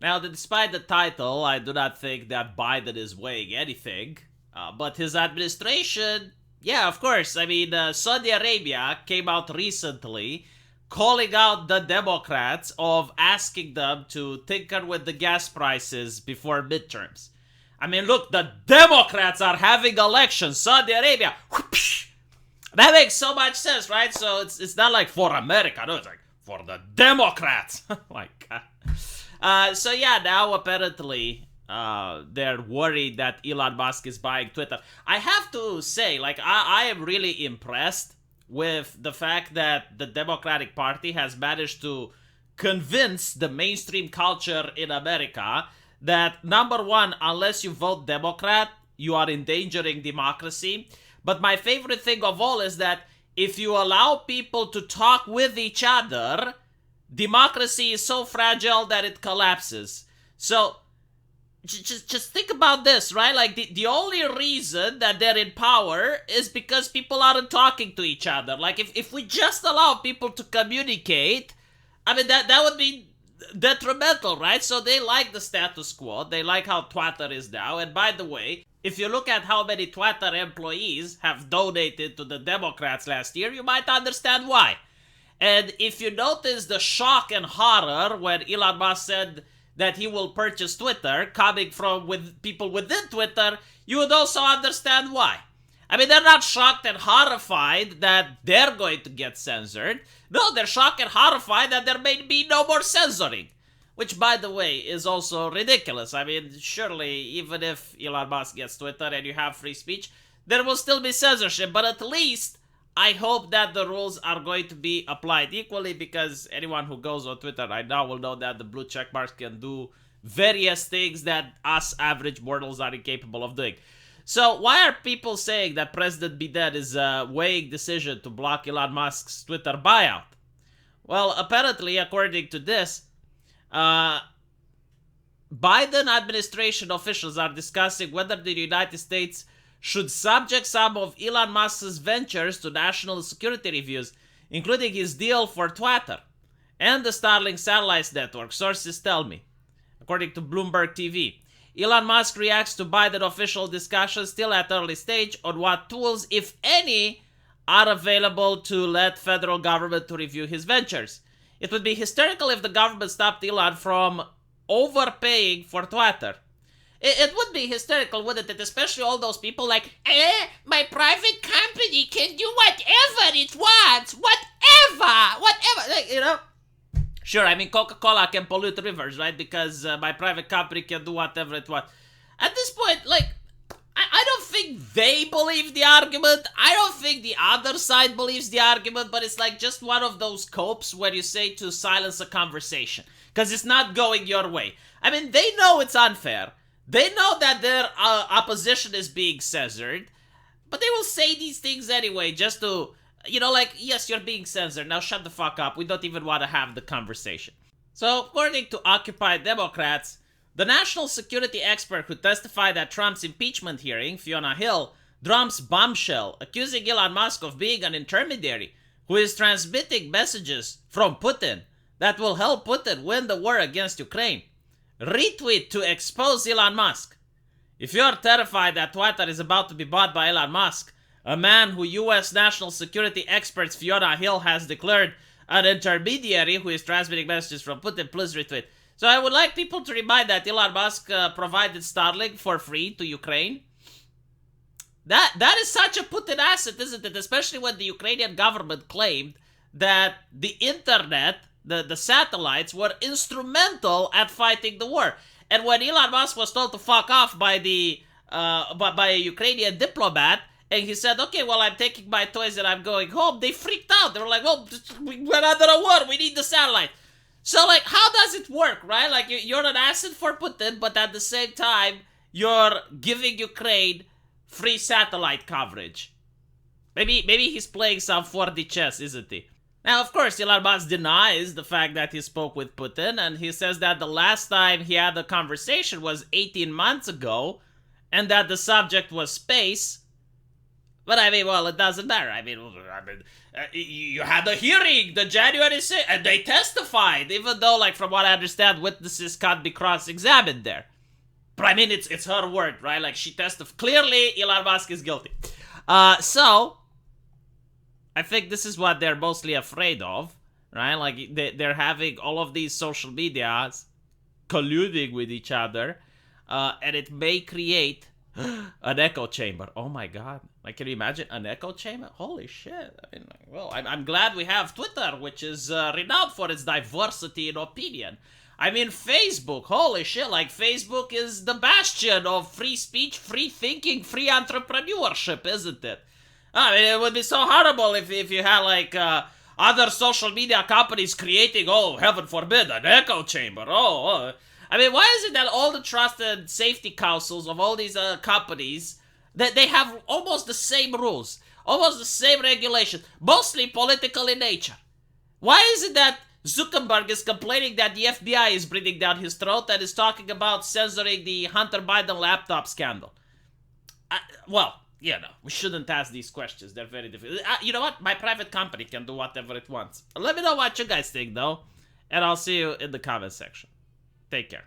Now, despite the title, I do not think that Biden is weighing anything. But his administration, yeah, of course. I mean, Saudi Arabia came out recently calling out the Democrats of asking them to tinker with the gas prices before midterms. I mean, look, the Democrats are having elections. Saudi Arabia. Whoosh. That makes so much sense, right? So it's not like for America. No, it's like for the Democrats. My God. So yeah, now apparently they're worried that Elon Musk is buying Twitter. I have to say, like, I am really impressed with the fact that the Democratic Party has managed to convince the mainstream culture in America that, number one, unless you vote Democrat, you are endangering democracy. But my favorite thing of all is that if you allow people to talk with each other, democracy is so fragile that it collapses. So just think about this, right? Like the only reason that they're in power is because people aren't talking to each other. Like if we just allow people to communicate, I mean that would be detrimental, right? So they like the status quo. They like how Twitter is now. And by the way, if you look at how many Twitter employees have donated to the Democrats last year, you might understand why. And if you notice the shock and horror when Elon Musk said that he will purchase Twitter coming from with people within Twitter, you would also understand why. I mean, they're not shocked and horrified that they're going to get censored. No, they're shocked and horrified that there may be no more censoring. Which, by the way, is also ridiculous. I mean, surely, even if Elon Musk gets Twitter and you have free speech, there will still be censorship. But at least, I hope that the rules are going to be applied equally, because anyone who goes on Twitter right now will know that the blue check marks can do various things that us average mortals are incapable of doing. So why are people saying that President Biden is weighing decision to block Elon Musk's Twitter buyout? Well, apparently, according to this, Biden administration officials are discussing whether the United States should subject some of Elon Musk's ventures to national security reviews, including his deal for Twitter and the Starlink satellite network, sources tell me. According to Bloomberg TV, Elon Musk reacts to Biden official discussions still at early stage on what tools, if any, are available to let federal government to review his ventures. It would be hysterical if the government stopped Elon from overpaying for Twitter. It would be hysterical, wouldn't it? Especially all those people like, my private company can do whatever it wants. Whatever. Like, you know? Sure, I mean, Coca-Cola can pollute rivers, right? Because my private company can do whatever it wants. At this point, like, I don't think they believe the argument. I don't think the other side believes the argument, but it's like just one of those copes where you say to silence a conversation because it's not going your way. I mean, they know it's unfair. They know that their opposition is being censored, but they will say these things anyway just to, you know, like, yes, you're being censored. Now shut the fuck up. We don't even want to have the conversation. So, according to Occupy Democrats, the national security expert who testified at Trump's impeachment hearing, Fiona Hill, drops bombshell, accusing Elon Musk of being an intermediary who is transmitting messages from Putin that will help Putin win the war against Ukraine. Retweet to expose Elon Musk. If you're terrified that Twitter is about to be bought by Elon Musk, a man who U.S. national security experts Fiona Hill has declared an intermediary who is transmitting messages from Putin, please retweet. So I would like people to remind that Elon Musk provided Starlink for free to Ukraine. That is such a Putin asset, isn't it? Especially when the Ukrainian government claimed that the internet, the satellites, were instrumental at fighting the war. And when Elon Musk was told to fuck off by a Ukrainian diplomat, and he said, okay, well, I'm taking my toys and I'm going home, they freaked out. They were like, well, we're under a war. We need the satellite. So, like, how does it work, right? Like, you're an asset for Putin, but at the same time, you're giving Ukraine free satellite coverage. Maybe he's playing some 4D chess, isn't he? Now, of course, Elon Musk denies the fact that he spoke with Putin, and he says that the last time he had a conversation was 18 months ago, and that the subject was space. But I mean, well, it doesn't matter. You had a hearing, the January 6th, and they testified, even though, like, from what I understand, witnesses can't be cross-examined there. But I mean, it's her word, right? Like, she testified. Clearly, Elon Musk is guilty. So, I think this is what they're mostly afraid of, right? Like, they're having all of these social medias colluding with each other, and it may create an echo chamber. Oh my god. Like, can you imagine an echo chamber? Holy shit. I mean, like, well, I'm glad we have Twitter, which is renowned for its diversity in opinion. I mean, Facebook, holy shit, like, Facebook is the bastion of free speech, free thinking, free entrepreneurship, isn't it? I mean, it would be so horrible if you had, like, other social media companies creating, oh, heaven forbid, an echo chamber, I mean, why is it that all the trusted safety councils of all these companies, that they have almost the same rules, almost the same regulations, mostly political in nature? Why is it that Zuckerberg is complaining that the FBI is breathing down his throat and is talking about censoring the Hunter Biden laptop scandal? Well, you know, we shouldn't ask these questions. They're very difficult. You know what? My private company can do whatever it wants. Let me know what you guys think, though, and I'll see you in the comment section. Take care.